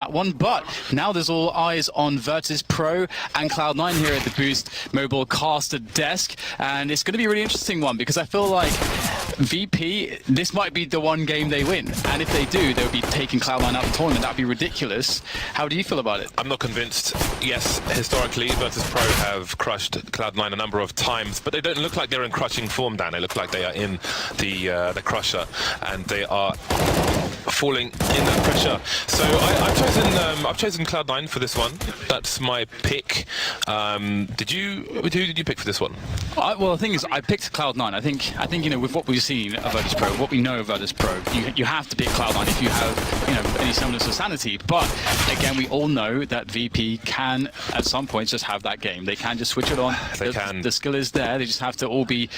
that one, but now there's all eyes on Virtus Pro and Cloud9 here at the Boost Mobile caster desk, and it's going to be a really interesting one because I feel like VP, this might be the one game they win, and if they do, they'll be taking Cloud9 out of the tournament. That'd be ridiculous. How do you feel about it? I'm not convinced. Yes, historically, Virtus Pro have crushed Cloud9 a number of times, but they don't look like they're in crushing form, Dan. They look like they are in the crusher, and they are falling in that pressure. So I've chosen Cloud9 for this one. That's my pick. Who did you pick for this one? Well, the thing is, I picked Cloud9. I think you know, with what we've seen of Virtus Pro, what we know of Virtus Pro, you have to pick Cloud9 if you have any semblance of sanity. But again, we all know that VP can at some point just have that game. They can just switch it on. The skill is there. They just have to all be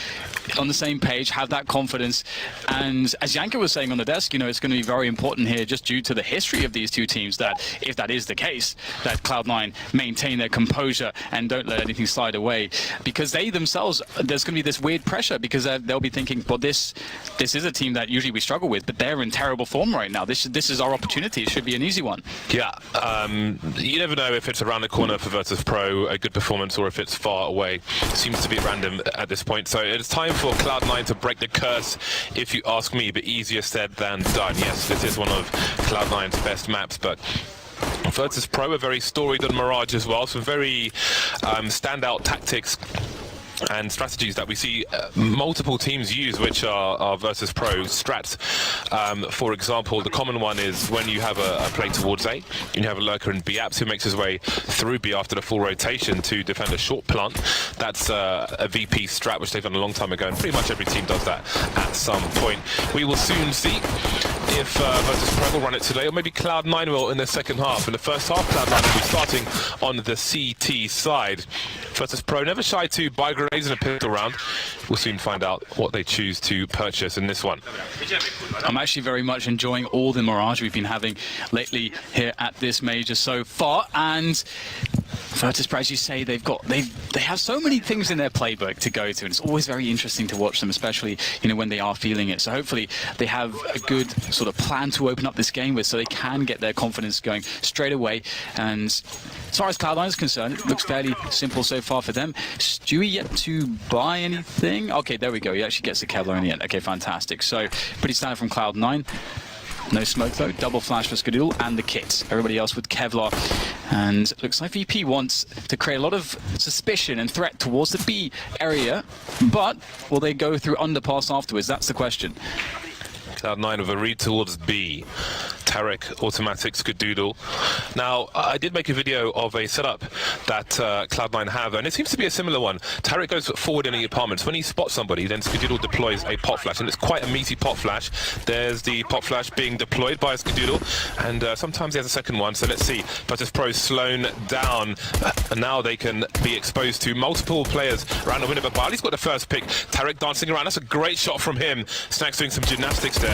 on the same page, have that confidence. And as Yanka was saying on the desk, it's going to be very important here, just due to the history of these two teams, that if that is the case, that Cloud9 maintain their composure and don't let anything slide away, because they themselves, there's going to be this weird pressure, because they'll be thinking, well, this is a team that usually we struggle with, but they're in terrible form right now. This is our opportunity. It should be an easy one. Yeah, you never know if it's around the corner for Virtus Pro, a good performance, or if it's far away. It seems to be random at this point. So it's time for Cloud9 to break the curse, if you ask me, but easier said than done. Yes, this is one of Cloud9's best maps, but Virtus Pro are very storied on Mirage as well, some very standout tactics and strategies that we see multiple teams use, which are Virtus Pro strats. For example, the common one is when you have a play towards A, and you have a lurker in B apps who makes his way through B after the full rotation to defend a short plant. That's a VP strat, which they've done a long time ago, and pretty much every team does that at some point. We will soon see if Virtus Pro will run it today, or maybe Cloud9 will in the second half. In the first half, Cloud9 will be starting on the CT side. Virtus Pro never shy to buy grenades in a pistol round. We'll soon find out what they choose to purchase in this one. I'm actually very much enjoying all the Mirage we've been having lately here at this major so far, and Virtus Pro, as you say, they have so many things in their playbook to go to, and it's always very interesting to watch them, especially when they are feeling it. So hopefully they have a good sort of plan to open up this game with, so they can get their confidence going straight away. And as far as Cloud9 is concerned, it looks fairly simple so far for them. Stewie yet to buy anything? Okay, there we go. He actually gets the Kevlar in the end. Okay, fantastic. So pretty standard from Cloud9. No smoke though, double flash for Skadoodle and the kit. Everybody else with Kevlar. And looks like VP wants to create a lot of suspicion and threat towards the B area, but will they go through underpass afterwards? That's the question. Cloud9 with a read towards B. Tarek, automatic, Skadoodle. Now, I did make a video of a setup that Cloud9 have, and it seems to be a similar one. Tarek goes forward in the apartments. When he spots somebody, then Skadoodle deploys a pot flash, and it's quite a meaty pot flash. There's the pot flash being deployed by Skadoodle, and sometimes he has a second one, so let's see. Virtus Pro slowed down, and now they can be exposed to multiple players around the window, but Bali's got the first pick. Tarek dancing around. That's a great shot from him. Snack's doing some gymnastics there.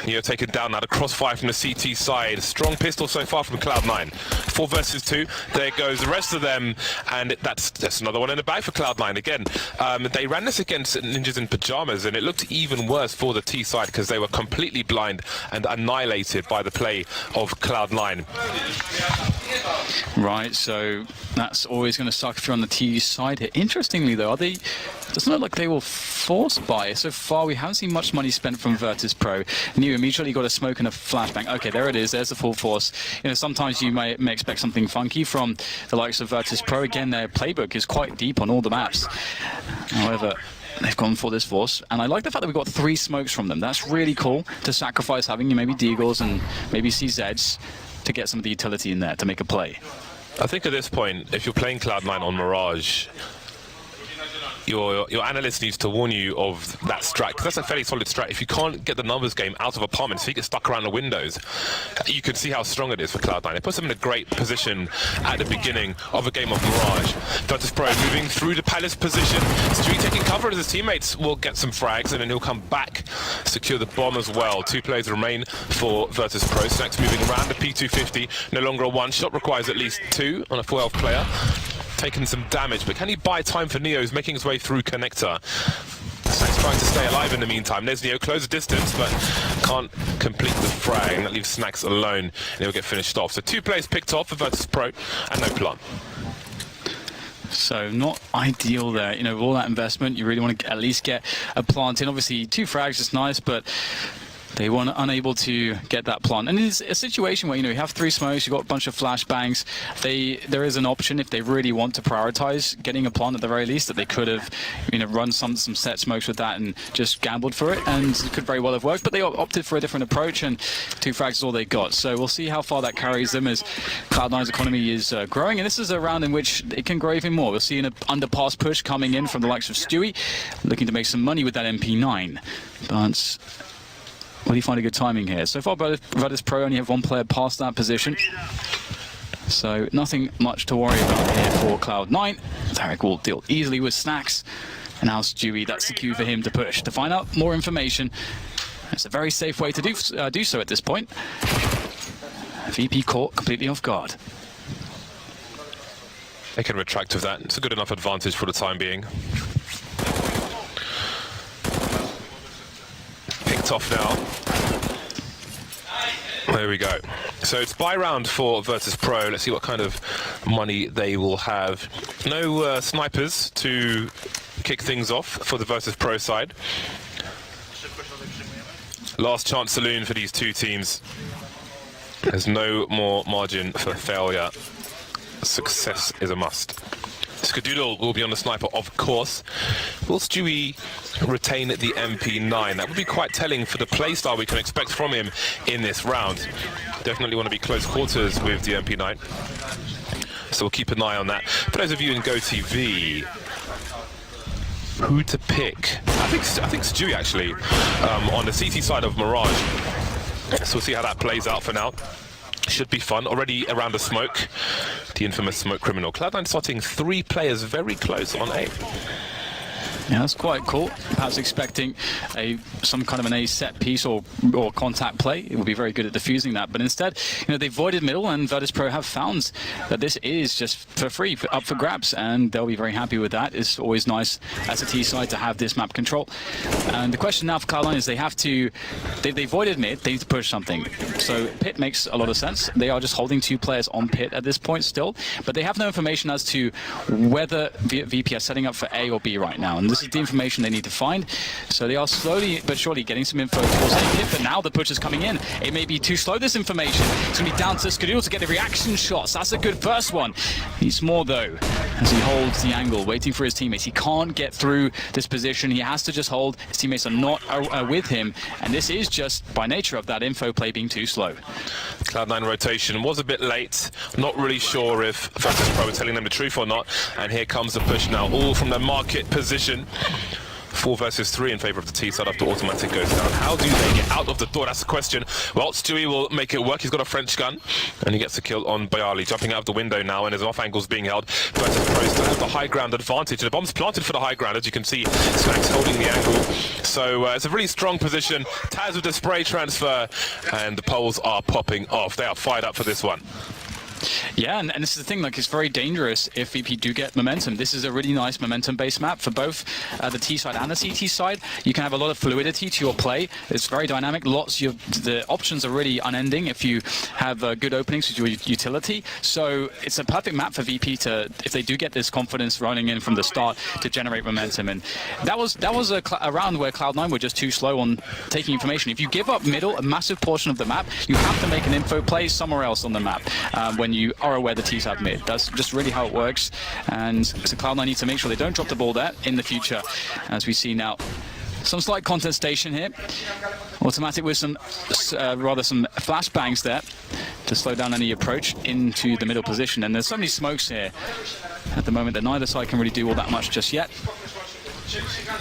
Neo taken down now, the crossfire from the CT side. Strong pistol so far from Cloud9. 4 versus 2. There goes the rest of them, and that's another one in the bag for Cloud9. Again, they ran this against Ninjas in Pajamas, and it looked even worse for the T side because they were completely blind and annihilated by the play of Cloud9. Right, so that's always going to suck if you're on the T side here. Interestingly, though, doesn't look like they will force buy. So far, we haven't seen much money spent from Virtus Pro. Neo immediately got a smoke and a flashbang. Okay, there it is. There's the full force. Sometimes you may expect something funky from the likes of Virtus Pro. Again, their playbook is quite deep on all the maps. However, they've gone for this force, and I like the fact that we got 3 smokes from them. That's really cool to sacrifice having maybe Deagles and maybe CZs to get some of the utility in there to make a play. I think at this point, if you're playing Cloud9 on Mirage, your analyst needs to warn you of that strat, because that's a fairly solid strat. If you can't get the numbers game out of apartments, so you get stuck around the windows, you can see how strong it is for Cloud9. It puts them in a great position at the beginning of a game of Mirage. Virtus Pro moving through the Palace position. Stewie taking cover as his teammates will get some frags, and then he'll come back, secure the bomb as well. 2 players remain for Virtus Pro. Snack's moving around the P250. No longer a one shot, requires at least 2 on a 12 player. Taking some damage, but can he buy time for Neo, who's making his way through connector? Snack's trying to stay alive in the meantime. There's Neo, close the distance, but can't complete the frag, and that leaves Snacks alone, and he'll get finished off. So 2 players picked off for Virtus Pro, and no plant. So not ideal there. You know, with all that investment, you really want to at least get a plant in. Obviously, 2 frags is nice, but they were unable to get that plant. And it's a situation where, you know, you have 3 smokes, you've got a bunch of flashbangs. There is an option if they really want to prioritize getting a plant at the very least, that they could have, you know, run some set smokes with that and just gambled for it, and it could very well have worked. But they opted for a different approach, and 2 frags is all they got. So we'll see how far that carries them as Cloud9's economy is growing. And this is a round in which it can grow even more. We'll see an underpass push coming in from the likes of Stewie, looking to make some money with that MP9. But will he find a good timing here? So far, Virtus Pro only have 1 player past that position. So nothing much to worry about here for Cloud9. Tarek will deal easily with Snacks. And now Stewie, that's the cue for him to push. To find out more information, it's a very safe way to do so at this point. VP caught completely off guard. They can retract with that. It's a good enough advantage for the time being. Off now. There we go. So it's buy round for Virtus Pro. Let's see what kind of money they will have. No snipers to kick things off for the Virtus Pro side. Last chance saloon for these 2 teams. There's no more margin for failure. Success is a must. Skadoodle will be on the sniper, of course. Will Stewie retain the MP9? That would be quite telling for the playstyle we can expect from him in this round. Definitely want to be close quarters with the MP9. So we'll keep an eye on that. For those of you in GoTV, who to pick? I think Stewie actually on the CT side of Mirage. So we'll see how that plays out for now. Should be fun. Already around the smoke, the infamous smoke criminal. Cloud9 starting 3 players very close on A. Yeah, that's quite cool. Perhaps expecting some kind of an A set piece or contact play. It would be very good at diffusing that. But instead, you know, they voided middle, and Virtus Pro have found that this is just for free, up for grabs, and they'll be very happy with that. It's always nice as a T side to have this map control. And the question now for Cloud9 is they voided mid, they need to push something. So pit makes a lot of sense. They are just holding 2 players on pit at this point still, but they have no information as to whether VP are setting up for A or B right now. And this is the information they need to find. So they are slowly but surely getting some info towards A pit, but now the push is coming in. It may be too slow, this information. It's going to be down to Skadoodle to get the reaction shots. That's a good first one. He's more though, as he holds the angle, waiting for his teammates. He can't get through this position. He has to just hold. His teammates are not with him, and this is just by nature of that info play being too slow. Cloud9 rotation was a bit late. Not really sure if Virtus Pro were telling them the truth or not. And here comes the push now, all from their market position. 4 versus 3 in favor of the T side after automatic goes down. How do they get out of the door? That's the question. Well, Stewie will make it work. He's got a French gun, and he gets a kill on Bayali, jumping out of the window now, and his off angles being held. Virtus Pro still have the high ground advantage. The bomb's planted for the high ground, as you can see. Snacks holding the angle. So it's a really strong position. Taz with the spray transfer, and the poles are popping off. They are fired up for this one. Yeah, and this is the thing, like, it's very dangerous if VP do get momentum. This is a really nice momentum-based map for both the T side and the CT side. You can have a lot of fluidity to your play. It's very dynamic. The options are really unending if you have good openings with your utility. So it's a perfect map for VP to, if they do get this confidence running in from the start, to generate momentum. And that was a round where Cloud9 were just too slow on taking information. If you give up middle, a massive portion of the map, you have to make an info play somewhere else on the map when you are aware the T's have mid. That's just really how it works, and so Cloud9 need to make sure they don't drop the ball there in the future. As we see now, some slight contestation here. Automatic with some flashbangs there to slow down any approach into the middle position. And there's so many smokes here at the moment that neither side can really do all that much just yet.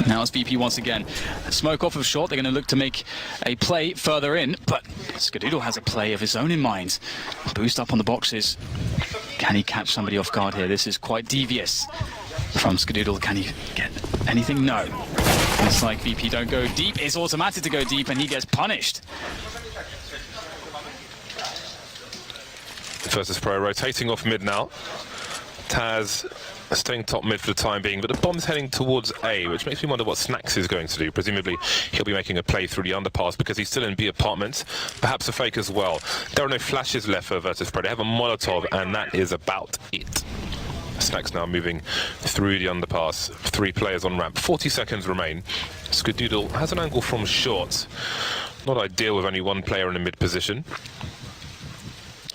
Now it's VP once again. Smoke off of short. They're going to look to make a play further in, but Skadoodle has a play of his own in mind. Boost up on the boxes. Can he catch somebody off guard here? This is quite devious from Skadoodle. Can he get anything? No. It's like VP don't go deep. It's automatic to go deep, and he gets punished. Virtus Pro rotating off mid now. Taz staying top mid for the time being, but the bomb's heading towards A, which makes me wonder what Snacks is going to do. Presumably, he'll be making a play through the underpass because he's still in B apartments, perhaps a fake as well. There are no flashes left for Virtus.pro. They have a Molotov, and that is about it. Snacks now moving through the underpass. 3 players on ramp. 40 seconds remain. Skadoodle has an angle from short. Not ideal with only 1 player in the mid position.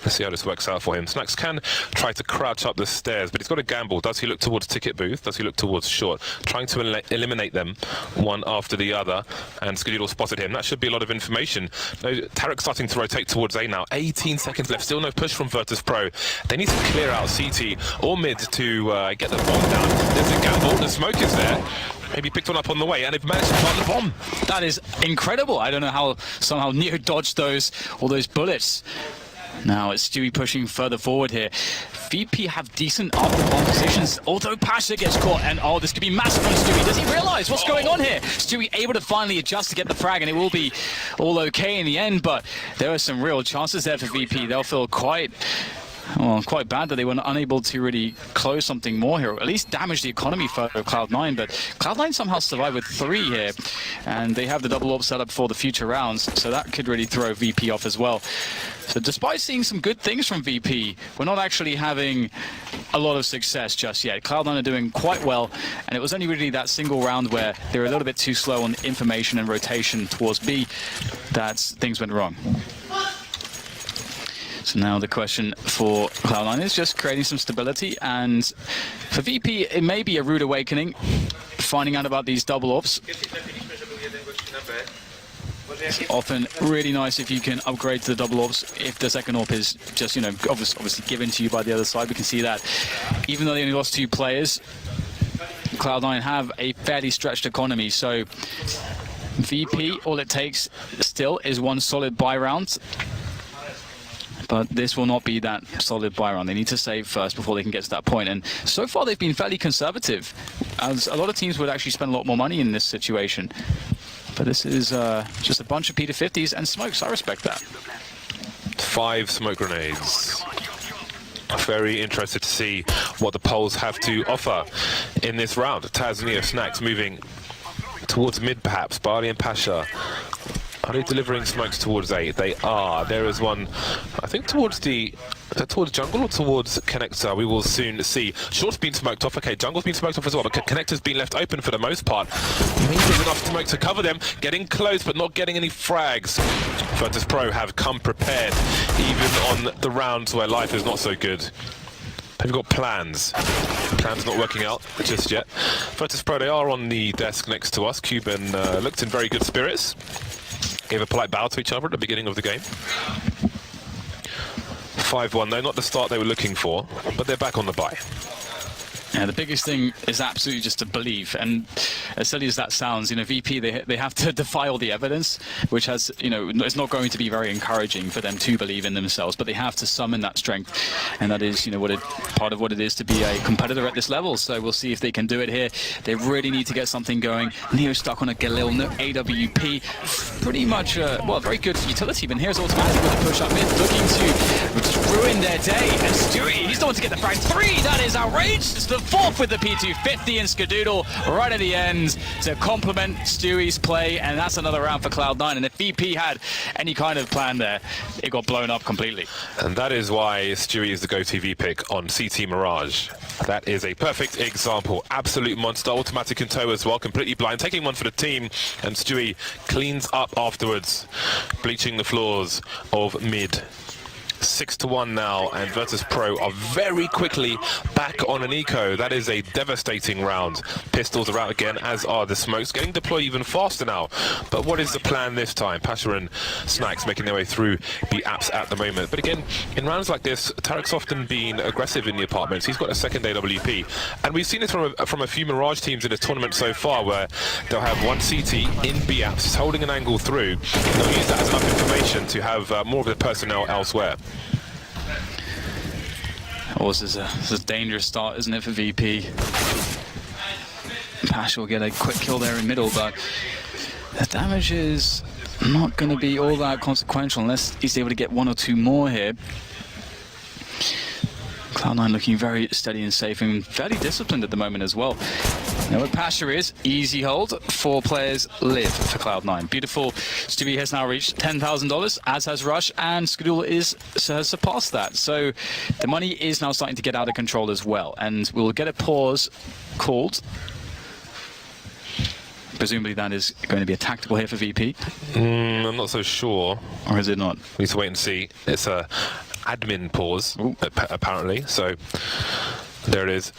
Let's see how this works out for him. Snacks can try to crouch up the stairs, but he's got a gamble. Does he look towards ticket booth? Does he look towards short? Trying to eliminate them one after the other, and Skadoodle spotted him. That should be a lot of information. No, Tarek starting to rotate towards A now. 18 seconds left. Still no push from Virtus.pro. They need to clear out CT or mid to get the bomb down. There's a gamble. The smoke is there. Maybe picked one up on the way, and they've managed to plant the bomb. That is incredible. I don't know how somehow Neo dodged all those bullets. Now it's Stewie pushing further forward here. VP have decent after bomb positions, although Pasha gets caught, and oh, this could be massive on Stewie. Does he realize what's going on here? Stewie able to finally adjust to get the frag, and it will be all okay in the end, but there are some real chances there for VP. They'll feel quite bad that they were unable to really close something more here, or at least damage the economy for Cloud9, but Cloud9 somehow survived with 3 here, and they have the double AWP set up for the future rounds, so that could really throw VP off as well. So despite seeing some good things from VP, we're not actually having a lot of success just yet. Cloud9 are doing quite well, and it was only really that single round where they were a little bit too slow on information and rotation towards B that things went wrong. So now the question for Cloud9 is just creating some stability, and for VP it may be a rude awakening, finding out about these double AWPs. It's often really nice if you can upgrade to the double AWPs if the second AWP is just, obviously given to you by the other side. We can see that even though they only lost 2 players, Cloud9 have a fairly stretched economy, so VP, all it takes still is 1 solid buy round. But this will not be that solid buy round. They need to save first before they can get to that point. And so far, they've been fairly conservative, as a lot of teams would actually spend a lot more money in this situation. But this is just a bunch of P250s and smokes. I respect that. 5 smoke grenades. Very interested to see what the Poles have to offer in this round. Tasnia Snacks moving towards mid, perhaps. Barley and Pasha. Are they delivering smokes towards A? They are. There is one, I think, towards jungle or towards connector. We will soon see. Short's been smoked off. Okay, jungle's been smoked off as well, but connector's been left open for the most part. Maybe there's enough smoke to cover them. Getting close, but not getting any frags. Virtus.pro have come prepared, even on the rounds where life is not so good. They've got plans. Plans not working out just yet. Virtus.pro, they are on the desk next to us. Cuban looked in very good spirits. Gave a polite bow to each other at the beginning of the game. 5-1, though, not the start they were looking for, but they're back on the bye. Yeah, the biggest thing is absolutely just to believe, and as silly as that sounds, VP, they have to defy all the evidence, which has, it's not going to be very encouraging for them to believe in themselves, but they have to summon that strength, and that is, part of what it is to be a competitor at this level. So we'll see if they can do it here. They really need to get something going. Neo stuck on a Galil, no AWP, pretty much, a very good utility, but here's Automatic with a push up mid, looking to just ruin their day, and Stewie, he's the one to get the frag 3, that is outrageous. It's the 4th with the P250 and Skadoodle right at the end to complement Stewie's play, and that's another round for Cloud9. And if VP had any kind of plan there, it got blown up completely. And that is why Stewie is the go-TV pick on CT Mirage. That is a perfect example. Absolute monster, automatic in tow as well, completely blind, taking one for the team, and Stewie cleans up afterwards, bleaching the floors of mid. 6-1 now, and Virtus.pro are very quickly back on an eco. That is a devastating round. Pistols are out again, as are the smokes, getting deployed even faster now. But what is the plan this time? Pasha and Snacks making their way through the apps at the moment. But again, in rounds like this, Tarek's often been aggressive in the apartments. He's got a second AWP, and we've seen this from a few Mirage teams in this tournament so far, where they'll have 1 CT in B apps, holding an angle through, and they'll use that as enough information to have more of the personnel elsewhere. Oh, this is a dangerous start, isn't it, for VP? Pasha will get a quick kill there in middle, but the damage is not going to be all that consequential unless he's able to get 1 or 2 more here. Cloud9 looking very steady and safe and fairly disciplined at the moment as well. Now what Pasha is, easy hold, 4 players live for Cloud9. Beautiful. Stewie has now reached $10,000, as has Rush, and Skadul has surpassed that. So the money is now starting to get out of control as well, and we'll get a pause called. Presumably that is going to be a tactical here for VP. I'm not so sure. Or is it not? We need to wait and see. It's a admin pause, apparently. So there it is.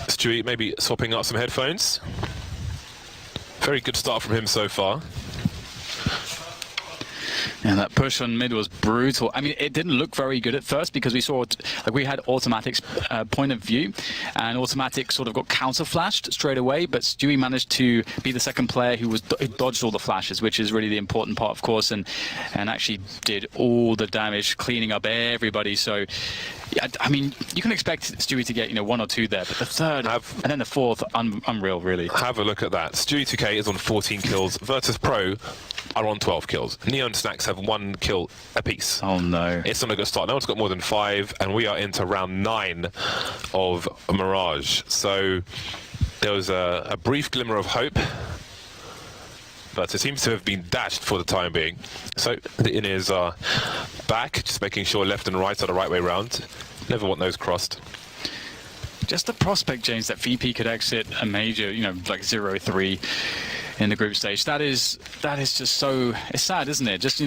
Stewie maybe swapping out some headphones. Very good start from him so far. Yeah, that push on mid was brutal. I mean, it didn't look very good at first because we saw, like, we had Automatic's point of view, and Automatic sort of got counter-flashed straight away, but Stewie managed to be the second player who dodged all the flashes, which is really the important part, of course, and actually did all the damage, cleaning up everybody. So, yeah, I mean, you can expect Stewie to get, 1 or 2 there, but the third and then the fourth, unreal, really. Have a look at that. Stewie 2K is on 14 kills. Virtus Pro are on 12 kills. Neo and Snacks have 1 kill apiece. Oh no. It's not a good start. No one's got more than 5, and we are into round 9 of Mirage. So there was a brief glimmer of hope, but it seems to have been dashed for the time being. So the in-ears are back, just making sure left and right are the right way round. Never want those crossed. Just the prospect, James, that VP could exit a major, like 0-3 in the group stage. That is just so, it's sad, isn't it? Just,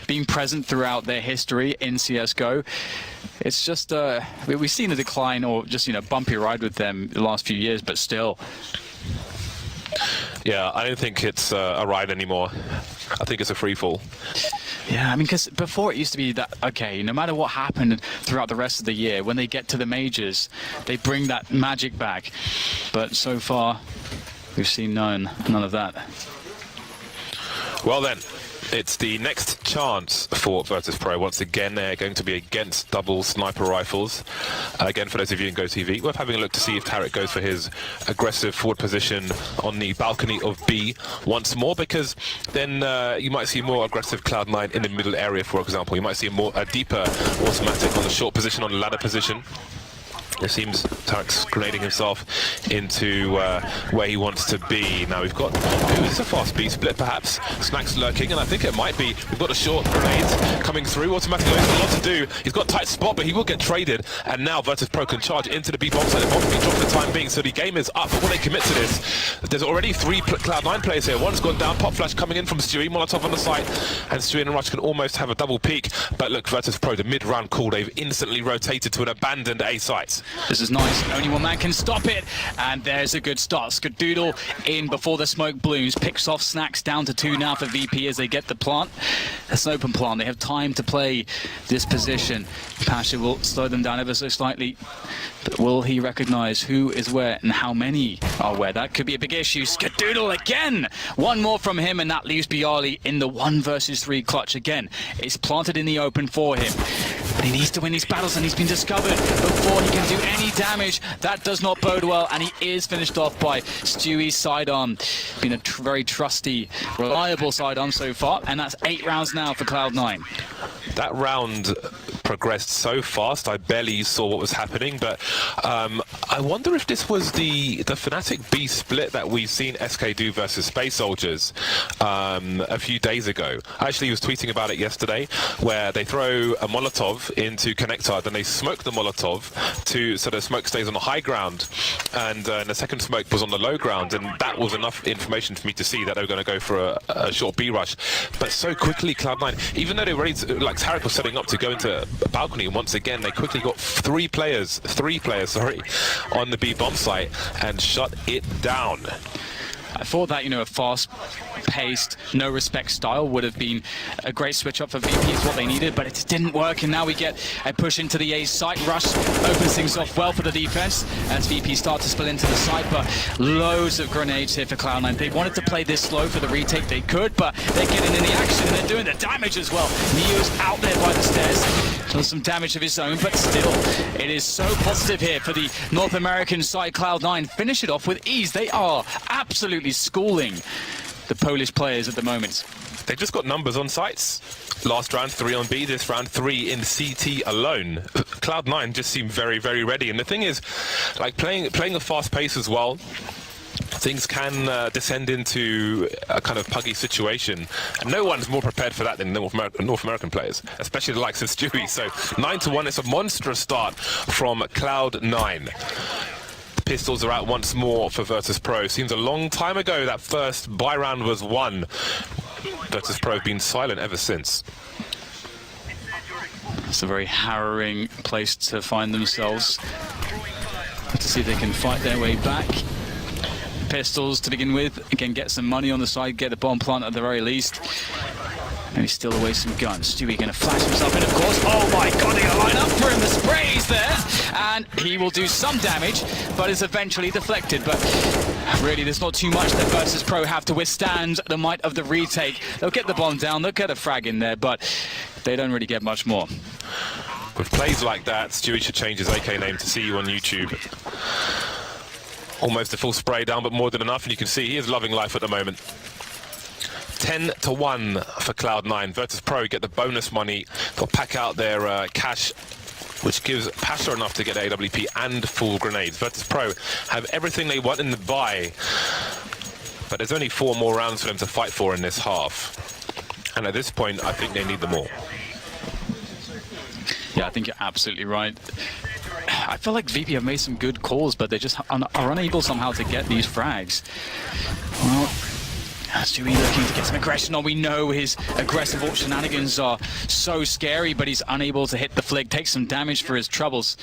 being present throughout their history in CSGO. It's just, we've seen a decline or just, bumpy ride with them the last few years, but still. Yeah, I don't think it's a ride anymore. I think it's a free fall. Yeah, I mean, because before it used to be that, okay, no matter what happened throughout the rest of the year, when they get to the majors, they bring that magic back. But so far, we've seen none of that. Well then, it's the next chance for Virtus Pro. Once again, they're going to be against double sniper rifles. Again, for those of you in GoTV, worth having a look to see if Tarek goes for his aggressive forward position on the balcony of B once more, because then you might see more aggressive Cloud9 in the middle area, for example. You might see a deeper automatic on the short position, on the ladder position. It seems Tarek's grenading himself into where he wants to be. Now we've got, is this a fast B split perhaps? Snacks lurking, and I think it might be. We've got a short grenades coming through. Automatic has got a lot to do. He's got a tight spot, but he will get traded. And now Virtus Pro can charge into the B bomb site. The bomb being dropped for the time being, so the game is up. But when they commit to this, there's already 3 Cloud9 players here. One's gone down. Pop flash coming in from Stewie. Molotov on the site, and Stewie and Rush can almost have a double peak. But look, Virtus Pro, the mid-round call, they've instantly rotated to an abandoned A site. This is nice. Only one man can stop it. And there's a good start. Skadoodle in before the smoke blooms. Picks off Snacks, down to 2 now for VP as they get the plant. It's an open plant. They have time to play this position. Pasha will slow them down ever so slightly. But will he recognize who is where and how many are where? That could be a big issue. Skadoodle again! One more from him, and that leaves Bialy in the 1 versus 3 clutch again. It's planted in the open for him. But he needs to win these battles, and he's been discovered before he can do any damage. That does not bode well, and he is finished off by Stewie's sidearm. Been a very trusty, reliable sidearm so far, and that's 8 rounds now for Cloud9. That round progressed so fast, I barely saw what was happening, but I wonder if this was the Fnatic B split that we've seen SK do versus Space Soldiers a few days ago. I actually was tweeting about it yesterday, where they throw a Molotov into Connector, then they smoke the Molotov so the smoke stays on the high ground, and the second smoke was on the low ground, and that was enough information for me to see that they were going to go for a short B rush. But so quickly, Cloud9, even though they were ready to, like Tarek was setting up to go into balcony, once again they quickly got 3 players on the B bomb site and shut it down. I thought that, a fast-paced, no-respect style would have been a great switch-up for VP, is what they needed, but it didn't work, and now we get a push into the A site. Rush opens things off well for the defense as VP start to spill into the site, but loads of grenades here for Cloud9. They wanted to play this slow for the retake, they could, but they're getting in the action, and they're doing the damage as well. Neo's out there by the stairs, does some damage of his own, but still, it is so positive here for the North American side. Cloud9 finish it off with ease. They are absolutely schooling the Polish players at the moment. They just got numbers on sites. Last round 3 on B, this round 3 in CT alone. Cloud9 just seem very, very ready. And the thing is, like playing a fast pace as well, things can descend into a kind of puggy situation, and no one's more prepared for that than North American players, especially the likes of Stewie. So 9-1, it's a monstrous start from Cloud9. The pistols are out once more for Virtus.pro. Seems a long time ago that first buy round was won. Virtus.pro have been silent ever since. It's a very harrowing place to find themselves. To see if they can fight their way back. Pistols to begin with. Again, get some money on the side, get the bomb plant at the very least. Maybe steal away some guns. Stewie going to flash himself in, of course. Oh my god, they're going to line up for him. The sprays there. And he will do some damage, but is eventually deflected. But really, there's not too much that Virtus.pro have to withstand the might of the retake. They'll get the bomb down, they'll get a frag in there, but they don't really get much more. With plays like that, Stewie should change his AK name to See You on YouTube. Almost a full spray down, but more than enough, and you can see he is loving life at the moment. 10-1 for Cloud9. Virtus.pro get the bonus money. They'll pack out their cash, which gives Pasha enough to get AWP and full grenades. Virtus.pro have everything they want in the buy, but there's only 4 more rounds for them to fight for in this half. And at this point, I think they need them all. Yeah, I think you're absolutely right. I feel like VP have made some good calls, but they just are unable somehow to get these frags. Well, Stewie looking to get some aggression on. We know his aggressive shenanigans are so scary, but he's unable to hit the flick, take some damage for his troubles.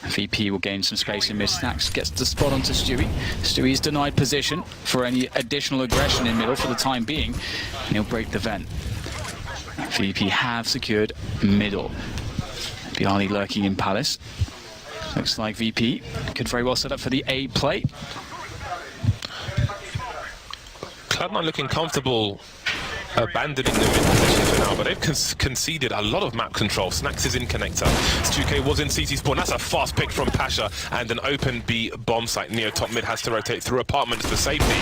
VP will gain some space in mid. Snax gets the spot onto Stewie. Stewie's denied position for any additional aggression in middle for the time being, and he'll break the vent. VP have secured middle. Bialy lurking in Palace. Looks like VP could very well set up for the A play. Cloud9 looking comfortable abandoning the mid position for now, but they've conceded a lot of map control. Snax is in connector. Stu-K was in CT spawn. That's a fast pick from Pasha and an open B bomb site. Neo top mid has to rotate through apartments for safety.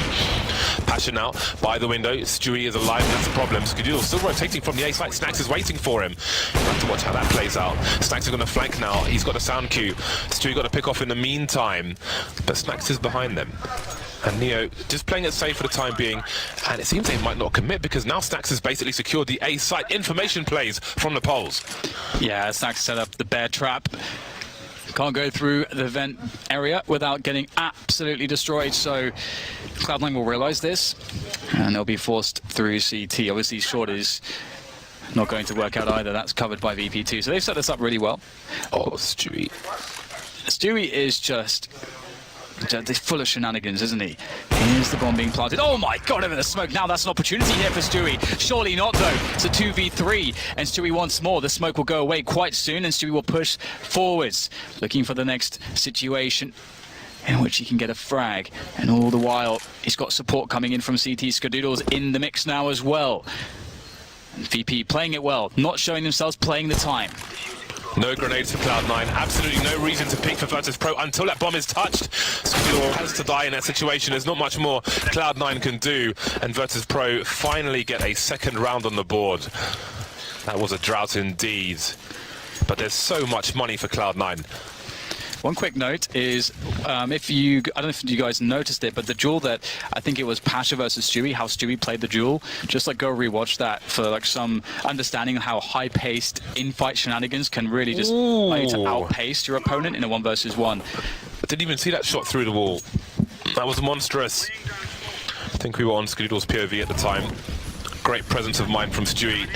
Pasha now by the window. Stewie is alive, and that's a problem. Skadoodle still rotating from the A site. Snax is waiting for him. We'll have to watch how that plays out. Snax is going to flank now. He's got a sound cue. Stewie got to pick off in the meantime, but Snax is behind them. And Neo just playing it safe for the time being, and it seems they might not commit because now Snax has basically secured the A site. Information plays from the poles. Yeah, Snax set up the bear trap. Can't go through the vent area without getting absolutely destroyed, so Cloud9 will realise this, and they'll be forced through CT. Obviously, short is not going to work out either. That's covered by VP2, so they've set this up really well. Oh, Stewie. Stewie is just full of shenanigans, isn't he? Here's the bomb being planted. Oh my god, over the smoke. Now that's an opportunity here for Stewie. Surely not, though. It's a 2v3, and Stewie wants more. The smoke will go away quite soon, and Stewie will push forwards, looking for the next situation in which he can get a frag. And all the while, he's got support coming in from CT. Skadoodle's in the mix now as well. And VP playing it well, not showing themselves, playing the time. No grenades for Cloud9. Absolutely no reason to peek for Virtus.pro until that bomb is touched. Skadoodle has to die in that situation. There's not much more Cloud9 can do, and Virtus.pro finally get a second round on the board. That was a drought indeed. But there's so much money for Cloud9. One quick note is, I don't know if you guys noticed it, but the duel that, I think it was Pasha versus Stewie, how Stewie played the duel, just like go rewatch that for like some understanding of how high-paced in-fight shenanigans can really just allow you to outpace your opponent in a 1v1. I didn't even see that shot through the wall. That was monstrous. I think we were on Skadoodle's POV at the time. Great presence of mind from Stewie.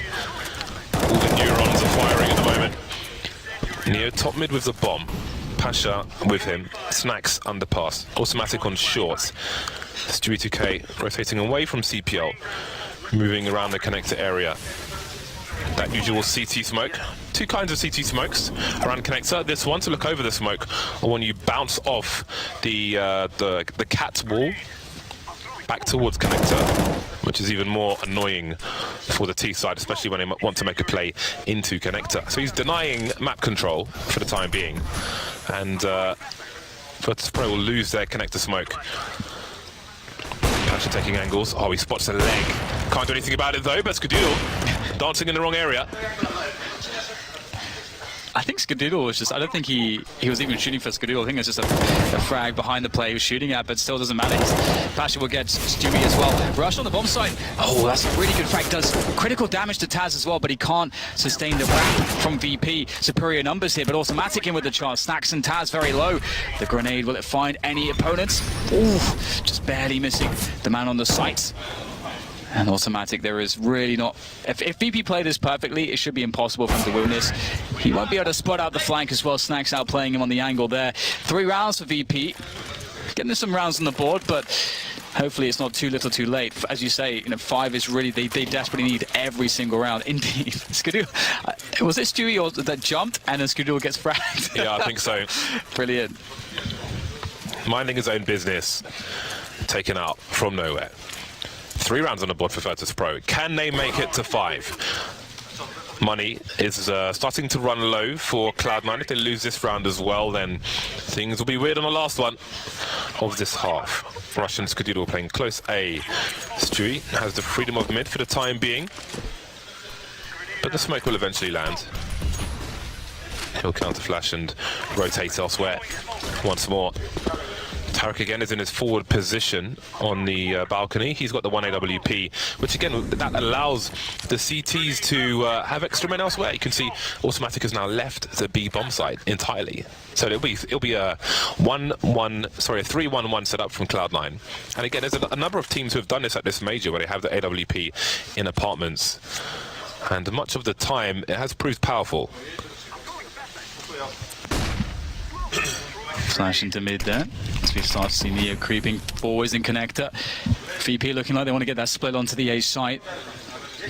All the neurons are firing at the moment. Neo top mid with the bomb. Pasha with him. Snax underpass. Automatic on shorts. Stewie 2K rotating away from CPL. Moving around the connector area. That usual CT smoke. 2 kinds of CT smokes around connector. This one to look over the smoke, or when you bounce off the cat wall back towards connector, which is even more annoying for the T side, especially when they want to make a play into connector. So he's denying map control for the time being, and Virtus.pro will lose their connector smoke. Flasher taking angles. Oh, he spots a leg. Can't do anything about it though, but Skadoodle dancing in the wrong area. I think Skadoodle was just, I don't think he was even shooting for Skadoodle. I think it's just a frag behind the play he was shooting at, but still doesn't matter. Pasha will get Stewie as well. Rush on the bomb site. Oh, that's a really good frag. Does critical damage to Taz as well, but he can't sustain the wrap from VP. Superior numbers here, but Automatic in with the chance. Snacks and Taz very low. The grenade, will it find any opponents? Ooh, just barely missing the man on the site. And Automatic, there is really not... If VP played this perfectly, it should be impossible for him to win this. He won't be able to spot out the flank as well. Snacks out playing him on the angle there. 3 rounds for VP. Getting some rounds on the board, but hopefully it's not too little too late. As you say, 5 is really... They desperately need every single round. Indeed. Skadoodle... Was it Stewie that jumped and then Skadoodle gets fragged? Yeah, I think so. Brilliant. Minding his own business. Taken out from nowhere. 3 rounds on the board for Virtus Pro. Can they make it to 5? Money is starting to run low for Cloud9. If they lose this round as well, then things will be weird on the last one of this half. Russian Skadoodle playing close A. Stewie has the freedom of mid for the time being, but the smoke will eventually land. He'll counter flash and rotate elsewhere once more. Tarek again is in his forward position on the balcony. He's got the 1 AWP, which again, that allows the CTs to have extra men elsewhere. You can see Automatic has now left the B bomb site entirely. So it'll be a 3-1-1 setup from Cloud9. And again, there's a number of teams who have done this at this major where they have the AWP in apartments. And much of the time, it has proved powerful. Flash into mid there. As we start to see Neo creeping forwards in connector. VP looking like they want to get that split onto the A site.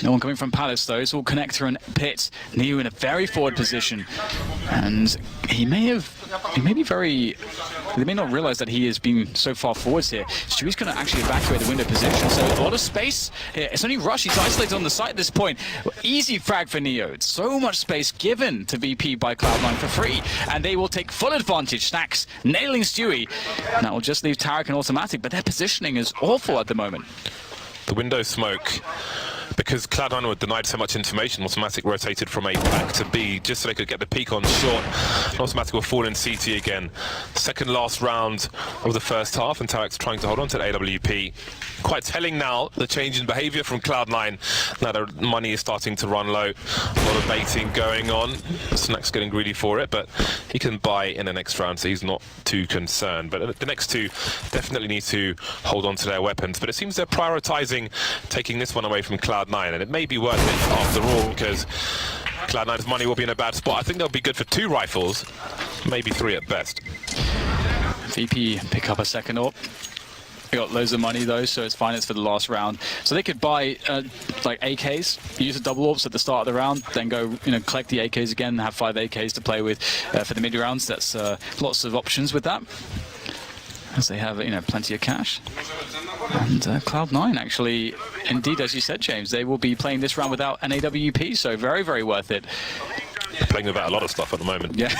No one coming from Palace though. It's all connector and pit. Neo in a very forward position. And they may not realize that he has been so far forwards here. Stewie's going to actually evacuate the window position. So a lot of space here. It's only Rush. He's isolated on the site at this point. Easy frag for Neo. It's so much space given to VP by Cloud9 for free. And they will take full advantage. Snacks nailing Stewie. And that will just leave Tarek and Automatic. But their positioning is awful at the moment. The window smoke. Because Cloud9 were denied so much information, Automatic rotated from A back to B just so they could get the peak on short. Automatic will fall in CT again. Second last round of the first half, and Tarek's trying to hold on to the AWP. Quite telling now, the change in behavior from Cloud9. Now the money is starting to run low. A lot of baiting going on. Snack's getting greedy for it, but he can buy in the next round, so he's not too concerned. But the next two definitely need to hold on to their weapons. But it seems they're prioritizing taking this one away from Cloud9, and it may be worth it after all, because Cloud9's money will be in a bad spot. I think they'll be good for 2 rifles, maybe 3 at best. VP pick up a second AWP. They got loads of money though, so it's fine. It's for the last round. So they could buy like AKs, use the double AWPs at the start of the round, then go collect the AKs again, and have 5 AKs to play with for the mid rounds. That's lots of options with that, as they have plenty of cash. And Cloud9 actually, indeed, as you said, James, they will be playing this round without an AWP, so very, very worth it. They're playing without a lot of stuff at the moment. Yeah.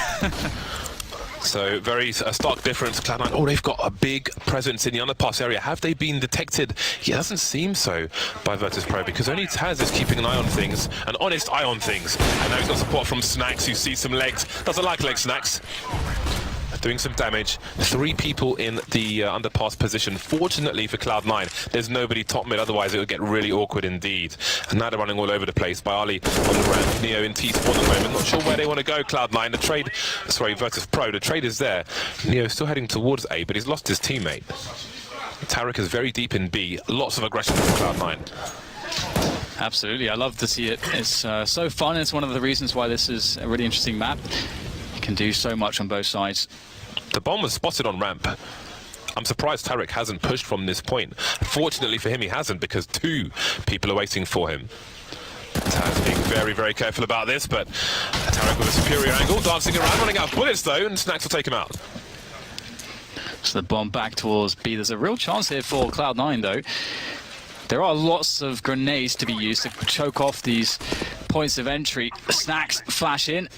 So very stark difference. Cloud9, oh, they've got a big presence in the underpass area. Have they been detected? It doesn't seem so by Virtus Pro, because only Taz is keeping an eye on things, an honest eye on things. And now he's got support from Snacks, who sees some legs. Doesn't like leg Snacks. Doing some damage. 3 people in the underpass position. Fortunately for Cloud9, there's nobody top mid, otherwise it would get really awkward indeed. And now they're running all over the place. Bali on the ramp, Neo in T-spawn at the moment. Not sure where they want to go, Cloud9. The trade, sorry, Virtus Pro, the trade is there. Neo is still heading towards A, but he's lost his teammate. Tarek is very deep in B. Lots of aggression from Cloud9. Absolutely, I love to see it. It's so fun. It's one of the reasons why this is a really interesting map. You can do so much on both sides. The bomb was spotted on ramp. I'm surprised Tarek hasn't pushed from this point. Fortunately for him, he hasn't, because 2 people are waiting for him. Taz being very, very careful about this, but Tarek with a superior angle, dancing around, running out of bullets though, and Snacks will take him out. So the bomb back towards B. There's a real chance here for Cloud9 though. There are lots of grenades to be used to choke off these points of entry. Snacks flash in,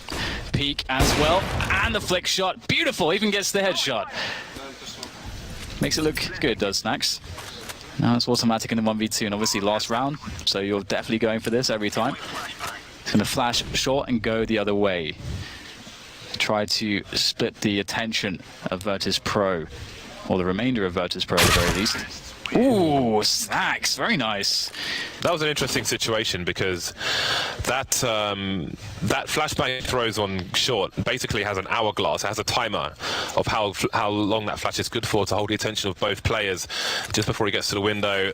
peek as well, and the flick shot. Beautiful, even gets the headshot. Makes it look good, does Snacks. Now it's automatic in the 1v2, and obviously last round, so you're definitely going for this every time. It's going to flash short and go the other way. Try to split the attention of Virtus Pro, or the remainder of Virtus Pro at the very least. Ooh, Snacks, very nice. That was an interesting situation because that that flashbang throws on short basically has an hourglass. It has a timer of how long that flash is good for to hold the attention of both players. Just before he gets to the window,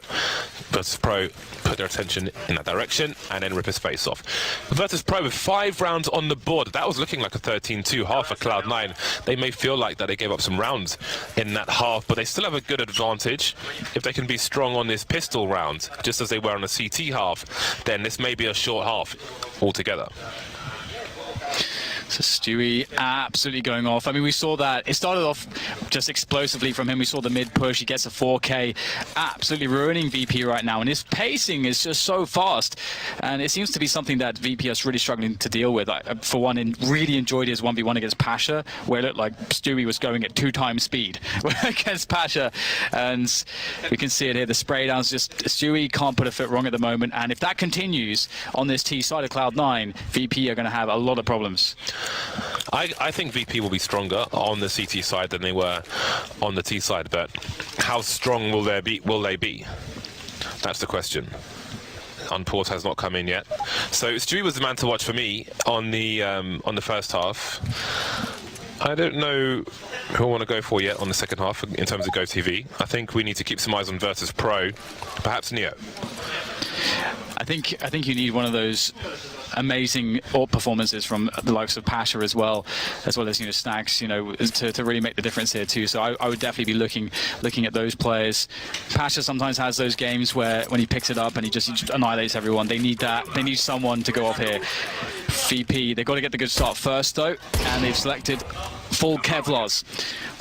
Virtus Pro put their attention in that direction and then rip his face off. Virtus Pro with 5 rounds on the board. That was looking like a 13-2 half for Cloud9. They may feel like that they gave up some rounds in that half, but they still have a good advantage. If they can be strong on this pistol round, just as they were on the CT half, then this may be a short half altogether. So Stewie absolutely going off. I mean, we saw that. It started off just explosively from him. We saw the mid push. He gets a 4K. Absolutely ruining VP right now. And his pacing is just so fast. And it seems to be something that VP is really struggling to deal with. I, for one, really enjoyed his 1v1 against Pasha, where it looked like Stewie was going at 2 times speed against Pasha. And we can see it here. The spray downs, just Stewie can't put a foot wrong at the moment. And if that continues on this T side of Cloud9, VP are going to have a lot of problems. I think VP will be stronger on the CT side than they were on the T side, but how strong will they be? That's the question. Unpause has not come in yet. So Stewie was the man to watch for me on the first half. I don't know who I want to go for yet on the second half in terms of GoTV. I think we need to keep some eyes on Virtus Pro, perhaps Neo. I think you need one of those amazing AWP performances from the likes of Pasha as well as Snacks, to really make the difference here too. So I would definitely be looking at those players. Pasha sometimes has those games where when he picks it up and he just annihilates everyone. They need that. They need someone to go off here. VP, they've got to get the good start first though, and they've selected full Kevlars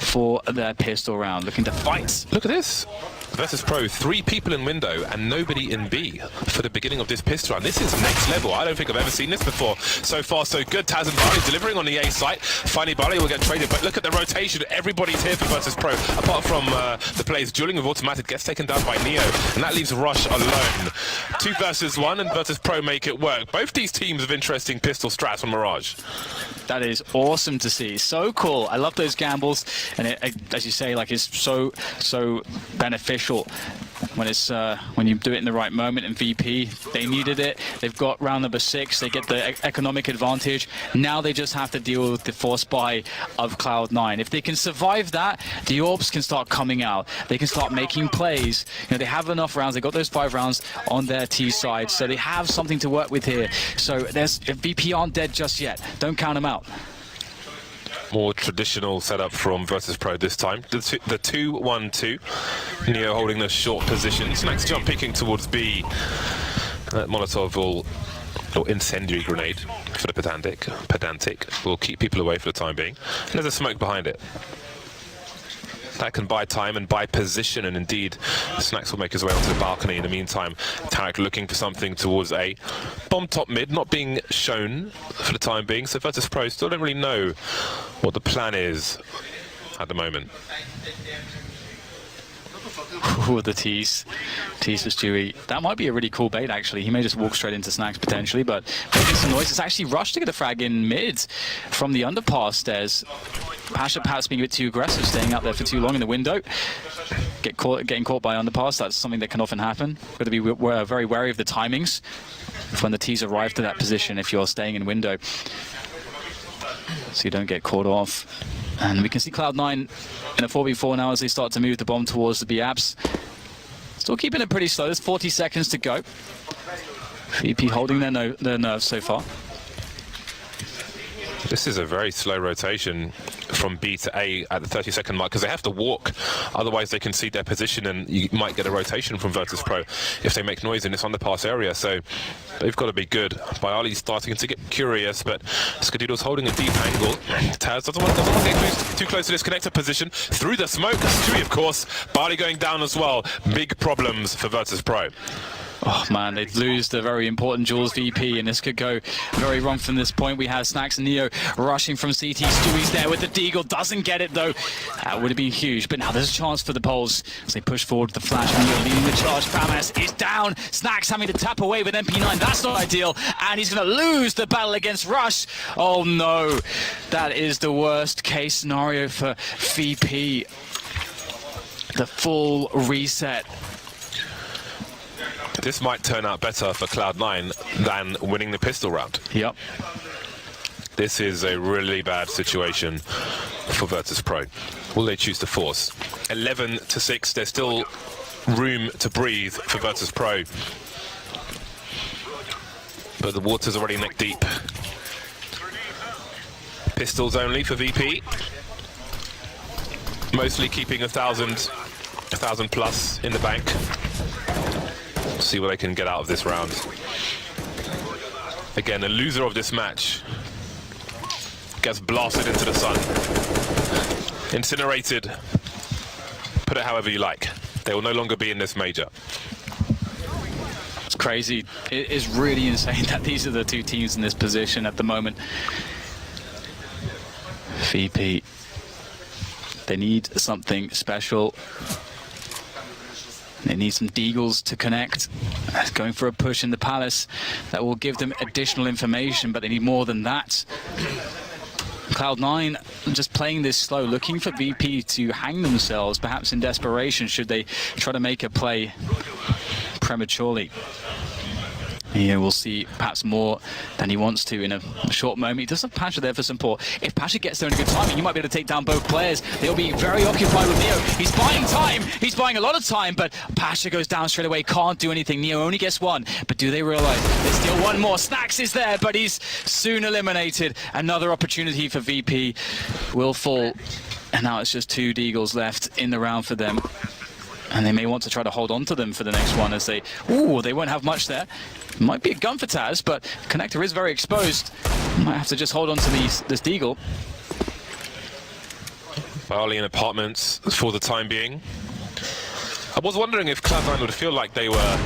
for their pistol round, looking to fight. Look at this. Virtus Pro, 3 people in window and nobody in B for the beginning of this pistol round. This is next level. I don't think I've ever seen this before. So far, so good. Taz and Barley delivering on the A site. Finally, Barley will get traded, but look at the rotation. Everybody's here for Virtus Pro, apart from the players dueling with automatic. Gets taken down by Neo, and that leaves Rush alone. 2 versus 1, and Virtus Pro make it work. Both these teams have interesting pistol strats on Mirage. That is awesome to see. So cool. I love those gambles, and as you say, like, it's so beneficial when you do it in the right moment. And VP, they needed it. They've got round number 6. They get the economic advantage. Now they just have to deal with the force buy of Cloud9. If they can survive that, the AWPs can start coming out. They can start making plays. They have enough rounds. They got those 5 rounds on their T side, so they have something to work with here. So VP aren't dead just yet. Don't count them out. More traditional setup from Virtus Pro this time. The 2-1-2. Neo holding the short position. Snacks jump picking towards B. Molotov or incendiary grenade for the pedantic. Will keep people away for the time being. And there's a smoke behind it. That can buy time and buy position, and indeed Snacks will make his way onto the balcony. In the meantime, Tarek looking for something towards A. Bomb top mid not being shown for the time being, so Virtus Pro still don't really know what the plan is at the moment. Ooh, the tease for Stewie. That might be a really cool bait, actually. He may just walk straight into Snacks potentially, but making some noise. It's actually Rush to get a frag in mid from the underpass stairs. Pasha perhaps being a bit too aggressive, staying out there for too long in the window. Getting caught by underpass, that's something that can often happen. Got to be very wary of the timings when the T's arrive to that position if you're staying in window, so you don't get caught off. And we can see Cloud9 in a 4v4 now as they start to move the bomb towards the B apps. Still keeping it pretty slow. There's 40 seconds to go. VP holding their nerves so far. This is a very slow rotation from B to A at the 30-second mark, because they have to walk, otherwise they concede their position, and you might get a rotation from Virtus Pro if they make noise in this underpass area. So they've got to be good. Biali's starting to get curious, but Skadoodle's holding a deep angle. Taz doesn't want to get too close to this connector position. Through the smoke, Stewie, of course. Barley going down as well. Big problems for Virtus Pro. Oh man, they'd lose the very important Jules VP, and this could go very wrong from this point. We have Snacks and Neo rushing from CT. Stewie's there with the Deagle, doesn't get it though. That would have been huge, but now there's a chance for the Poles as they push forward with the flash. Neo leading the charge. Famas is down. Snacks having to tap away with MP9. That's not ideal, and he's going to lose the battle against Rush. Oh no, that is the worst case scenario for VP. The full reset. This might turn out better for Cloud9 than winning the pistol round. Yep. This is a really bad situation for Virtus Pro. Will they choose to force? 11-6, there's still room to breathe for Virtus Pro. But the water's already neck deep. Pistols only for VP. Mostly keeping 1,000 plus in the bank. See what they can get out of this round. Again, the loser of this match gets blasted into the sun. Incinerated. Put it however you like. They will no longer be in this major. It's crazy. It is really insane that these are the two teams in this position at the moment. VP. They need something special. They need some Deagles to connect. Going for a push in the Palace that will give them additional information, but they need more than that. Cloud9 just playing this slow, looking for VP to hang themselves, perhaps in desperation, should they try to make a play prematurely. Yeah, we'll see perhaps more than he wants to in a short moment. He does have Pasha there for support. If Pasha gets there in a good timing, he might be able to take down both players. They'll be very occupied with Neo. He's buying time. He's buying a lot of time, but Pasha goes down straight away. Can't do anything. Neo only gets one. But do they realize there's still one more? Snacks is there, but he's soon eliminated. Another opportunity for VP will fall. And now it's just two Deagles left in the round for them. And they may want to try to hold on to them for the next one as they won't have much there. Might be a gun for Taz, but Connector is very exposed. Might have to just hold on to this Deagle. Barley in apartments for the time being. I was wondering if Cloud9 would feel like they were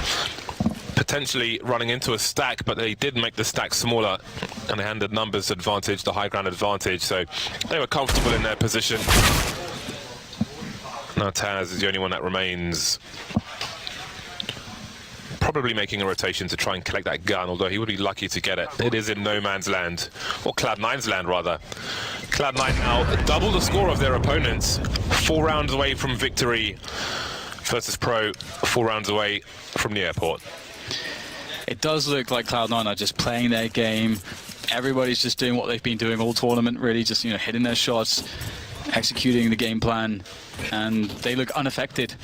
potentially running into a stack, but they did make the stack smaller and they had the numbers advantage, the high ground advantage, so they were comfortable in their position. Now Taz is the only one that remains, probably making a rotation to try and collect that gun, although he would be lucky to get it. It is in no man's land, or Cloud9's land rather. Cloud9 now double the score of their opponents, 4 rounds away from victory. Virtus Pro 4 rounds away from the airport. It does look like Cloud9 are just playing their game. Everybody's just doing what they've been doing all tournament, really, just hitting their shots, executing the game plan, and they look unaffected.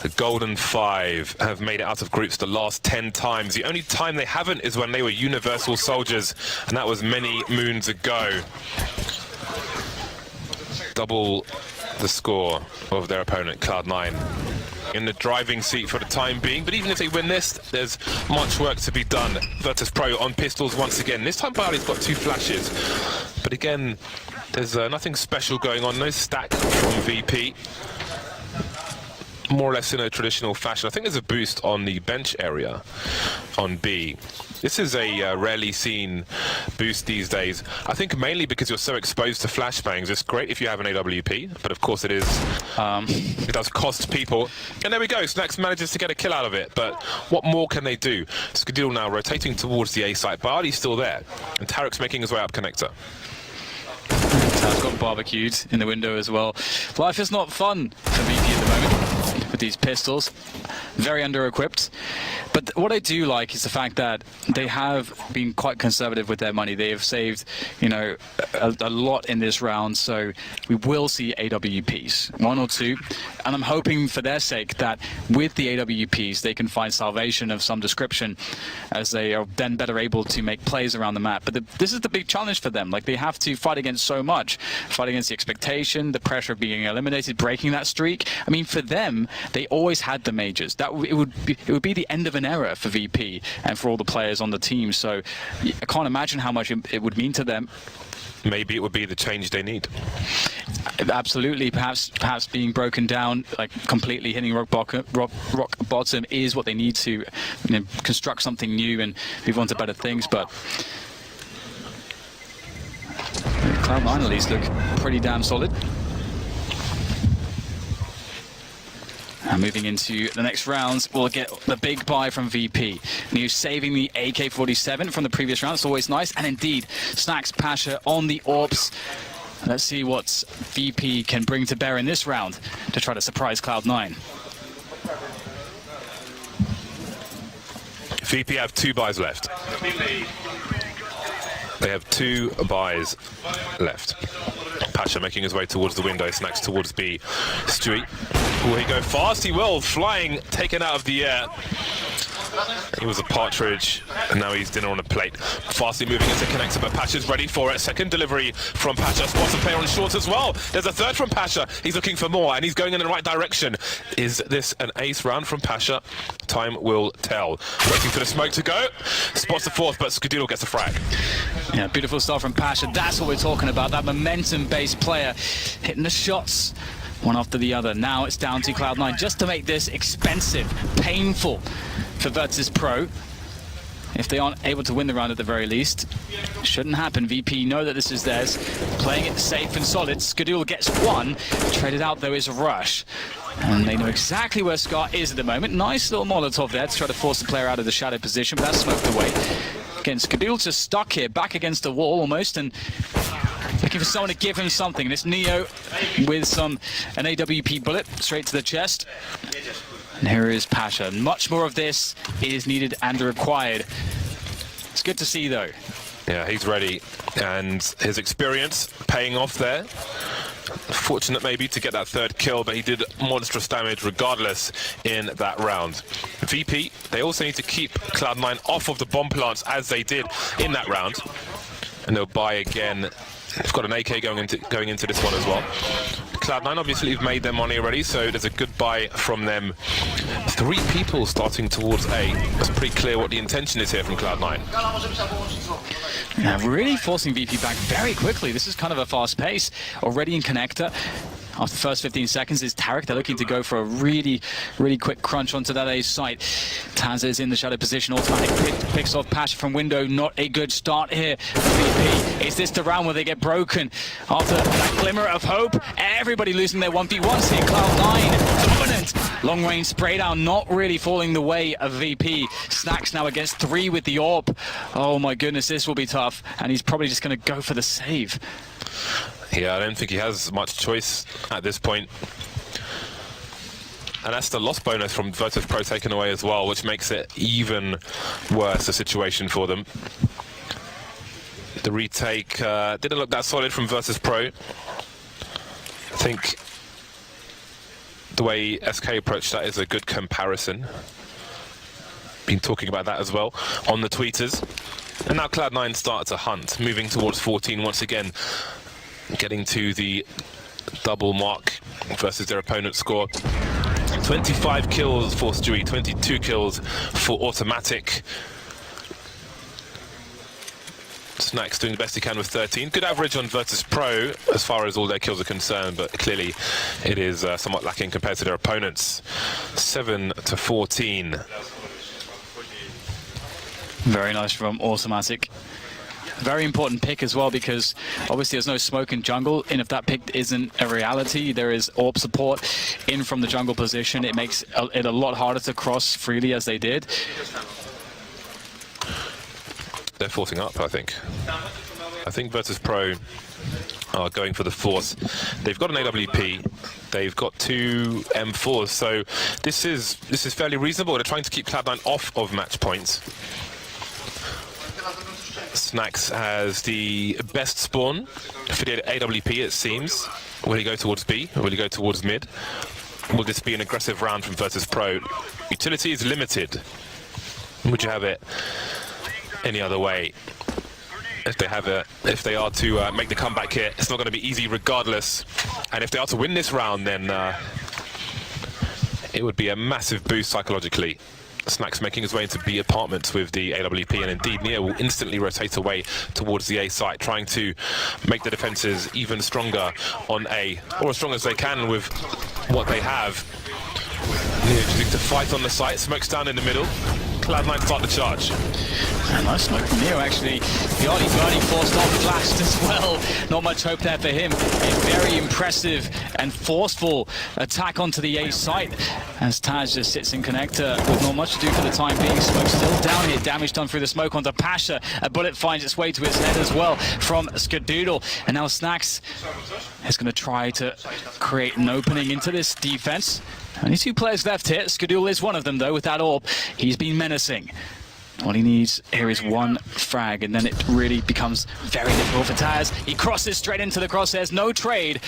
The Golden Five have made it out of groups the last 10 times. The only time they haven't is when they were Universal Soldiers, and that was many moons ago. Double the score of their opponent, Cloud9, in the driving seat for the time being. But even if they win this, there's much work to be done. Virtus Pro on pistols once again. This time Barley's got 2 flashes. But again, there's nothing special going on. No stack from VP. More or less in a traditional fashion. I think there's a boost on the bench area on B. This is a rarely seen boost these days. I think mainly because you're so exposed to flashbangs. It's great if you have an AWP, but of course it does cost people. And there we go, Snacks manages to get a kill out of it, but what more can they do? Skadil now rotating towards the A site. Barley's still there, and Tarek's making his way up connector. Taz got barbecued in the window as well. Life is not fun for VP at the moment with these pistols. Very under-equipped. But what I do like is the fact that they have been quite conservative with their money. They have saved, a lot in this round, so we will see AWPs, 1 or 2. And I'm hoping for their sake that with the AWPs, they can find salvation of some description as they are then better able to make plays around the map. But this is the big challenge for them. Like, they have to fight against so much. Fight against the expectation, the pressure of being eliminated, breaking that streak. I mean, for them, they always had the majors. It would be the end of an era for VP and for all the players on the team. So I can't imagine how much it would mean to them maybe it would be the change they need. Absolutely, perhaps being broken down, like completely hitting rock bottom is what they need to, construct something new and move on to better things. But Cloud9 at least look pretty damn solid. And moving into the next rounds, we'll get the big buy from VP. New saving the AK-47 from the previous round. It's always nice. And indeed, Snacks Pasha on the AWPs. Let's see what VP can bring to bear in this round to try to surprise Cloud9. VP have 2 buys left. They have 2 buys left. Pasha making his way towards the window, Snacks towards B. Stewie, will he go fast? He will, flying, taken out of the air. He was a partridge, and now he's dinner on a plate. Fastly moving into connector, but Pasha's ready for it. Second delivery from Pasha. Spots a player on short as well. There's a third from Pasha. He's looking for more, and he's going in the right direction. Is this an ace round from Pasha? Time will tell. Waiting for the smoke to go. Spots the fourth, but Skadoodle gets a frag. Yeah, beautiful stuff from Pasha. That's what we're talking about. That momentum-based player hitting the shots one after the other. Now it's down to Cloud9 just to make this expensive, painful for Virtus Pro. If they aren't able to win the round at the very least, shouldn't happen. VP know that this is theirs, playing it safe and solid. Skadoodle gets one. Traded out though is Rush. And they know exactly where Scar is at the moment. Nice little Molotov there to try to force the player out of the shadow position, but that's smoked away. Again, Skadoodle just stuck here, back against the wall almost, and looking for someone to give him something. This Neo with an AWP bullet straight to the chest. And here is Pasha. Much more of this is needed and required. It's good to see, though. Yeah, he's ready, and his experience paying off there. Fortunate maybe to get that third kill, but he did monstrous damage regardless in that round. VP, they also need to keep Cloud9 off of the bomb plants as they did in that round. And they'll buy again. They've got an AK going into this one as well. Cloud9 obviously have made their money already, so there's a good buy from them. 3 people starting towards A. It's pretty clear what the intention is here from Cloud9. Yeah, really forcing VP back very quickly. This is kind of a fast pace. Already in connector. After the first 15 seconds is Tarek. They're looking to go for a really quick crunch onto that A site. Taz is in the shadow position. Automatic picks off Pasha from window. Not a good start here for VP. Is this the round where they get broken? After that glimmer of hope, everybody losing their 1v1s here. Cloud9 dominant. Long range spray down, not really falling the way of VP. Snacks now against 3 with the AWP. Oh my goodness, this will be tough. And he's probably just going to go for the save. Yeah, I don't think he has much choice at this point. And that's the loss bonus from Virtus Pro taken away as well, which makes it even worse, a situation for them. The retake didn't look that solid from Virtus Pro. I think the way SK approached that is a good comparison. Been talking about that as well on the tweeters. And now Cloud9 starts a hunt, moving towards 14 once again. Getting to the double mark versus their opponent's score. 25 kills for Stewie, 22 kills for Automatic. Snacks doing the best he can with 13. Good average on Virtus Pro as far as all their kills are concerned, but clearly it is somewhat lacking compared to their opponents. 7-14. Very nice from Automatic. Very important pick as well, because obviously there's no smoke in jungle, and if that pick isn't a reality, there is AWP support in from the jungle position. It makes it a lot harder to cross freely as they did. They're forcing up, I think. I think Virtus Pro are going for the force. They've got an AWP. They've got 2 M4s, so this is fairly reasonable. They're trying to keep Cloud9 off of match points. Snacks has the best spawn for the AWP, it seems. Will he go towards B, or will he go towards mid? Will this be an aggressive round from Virtus Pro? Utility is limited. Would you have it any other way? If they are to make the comeback here, it's not going to be easy regardless. And if they are to win this round, then it would be a massive boost psychologically. Snax making his way into B apartments with the AWP, and indeed Neo will instantly rotate away towards the A site, trying to make the defenses even stronger on A, or as strong as they can with what they have. Neo choosing to fight on the site, smokes down in the middle. Cloud9 start the charge. And nice smoke from Neo, actually. The early burning forced off, flashed as well. Not much hope there for him. A very impressive and forceful attack onto the A site as Taz just sits in connector with not much to do for the time being. Smoke still down here. Damage done through the smoke onto Pasha. A bullet finds its way to his head as well from Skadoodle. And now Snax is going to try to create an opening into this defense. Only 2 players left here. Skadoodle is one of them, though, with that orb. He's been menacing. All he needs here is 1 frag, and then it really becomes very difficult for Taz. He crosses straight into the crosshairs, no trade.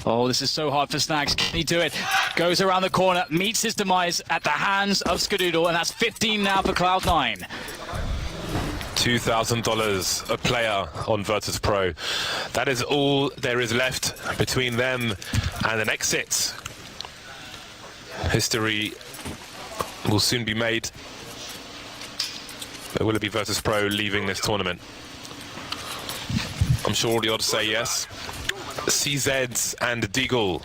Oh, this is so hard for Snax. Can he do it? Goes around the corner, meets his demise at the hands of Skadoodle, and that's 15 now for Cloud9. $2,000 a player on Virtus Pro. That is all there is left between them and an exit. History will soon be made. But will it be Virtus Pro leaving this tournament? I'm sure all the odds say yes. CZs and Deagle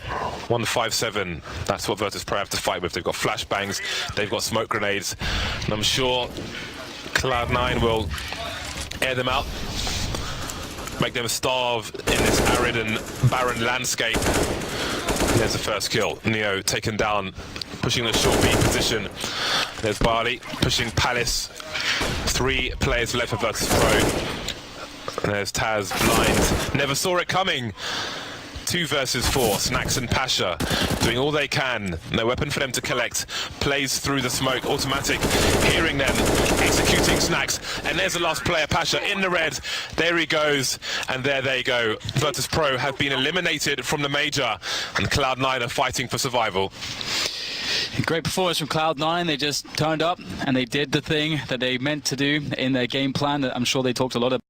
157. That's what Virtus Pro have to fight with. They've got flashbangs, they've got smoke grenades, and I'm sure Cloud9 will air them out, make them starve in this arid and barren landscape. There's the first kill. Neo taken down, pushing the short B position. There's Barley pushing Palace. 3 players left for Virtus Pro. And there's Taz blind. Never saw it coming. 2 versus 4. Snax and Pasha doing all they can. No weapon for them to collect. Plays through the smoke. Automatic. Hearing them. Executing Snax. And there's the last player, Pasha, in the red. There he goes. And there they go. Virtus Pro have been eliminated from the major. And Cloud9 are fighting for survival. Great performance from Cloud9. They just turned up and they did the thing that they meant to do in their game plan that I'm sure they talked a lot about.